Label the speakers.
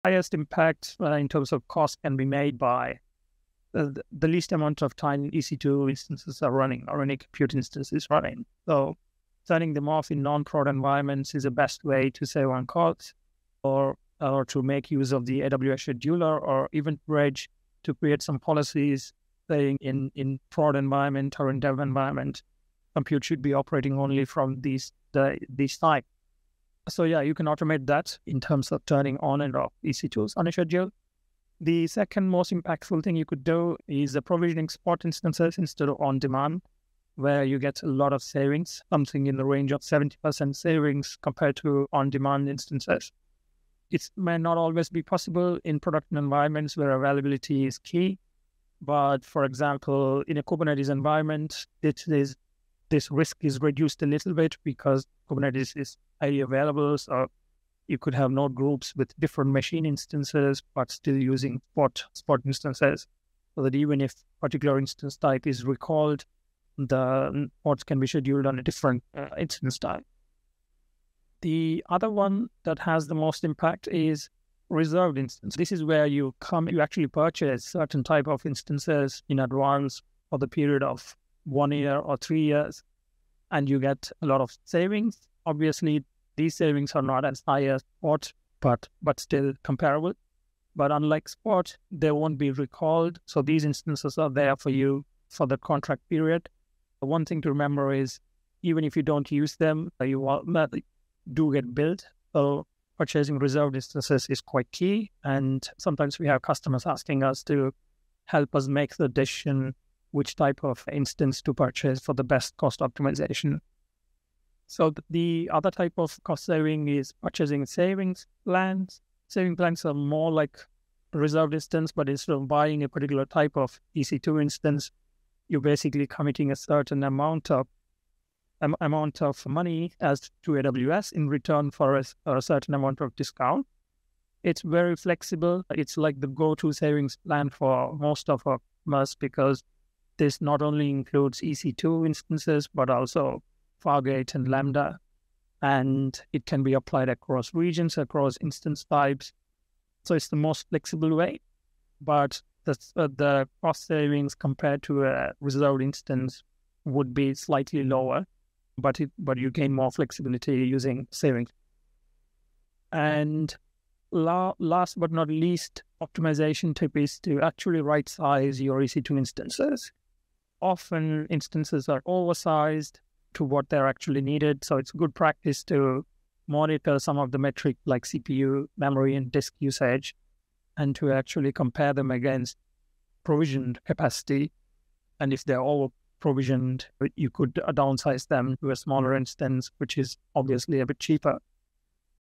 Speaker 1: highest impact in terms of cost can be made by the least amount of time EC2 instances are running or any compute instance is running. So turning them off in non-prod environments is the best way to save on costs, or to make use of the AWS scheduler or even Bridge to create some policies saying in prod environment or in dev environment, compute should be operating only from these type. So yeah, you can automate that in terms of turning on and off EC2s on a schedule. The second most impactful thing you could do is provisioning Spot instances instead of on demand, where you get a lot of savings, something in the range of 70% savings compared to on-demand instances. It may not always be possible in production environments where availability is key, but for example, in a Kubernetes environment, this risk is reduced a little bit because Kubernetes is highly available. So you could have node groups with different machine instances, but still using spot instances, so that even if particular instance type is recalled, the pods can be scheduled on a different instance type. The other one that has the most impact is reserved instance. This is where you actually purchase certain type of instances in advance for the period of 1 year or 3 years, and you get a lot of savings. Obviously, these savings are not as high as Spot, but still comparable. But unlike Spot, they won't be recalled. So these instances are there for you for the contract period. One thing to remember is, even if you don't use them, you do get billed. So purchasing reserved instances is quite key. And sometimes we have customers asking us to help us make the decision which type of instance to purchase for the best cost optimization. So the other type of cost saving is purchasing savings plans. Saving plans are more like a reserved instance, but instead of buying a particular type of EC2 instance, you're basically committing a certain amount of money as to AWS in return for a certain amount of discount. It's very flexible. It's like the go-to savings plan for most of our customers, because this not only includes EC2 instances, but also Fargate and Lambda, and it can be applied across regions, across instance types. So it's the most flexible way, but the cost savings compared to a reserved instance would be slightly lower, but you gain more flexibility using savings. And last but not least, optimization tip is to actually right size your EC2 instances. Often instances are oversized to what they're actually needed. So it's good practice to monitor some of the metrics like CPU, memory, and disk usage, and to actually compare them against provisioned capacity. And if they're all provisioned, you could downsize them to a smaller instance, which is obviously a bit cheaper.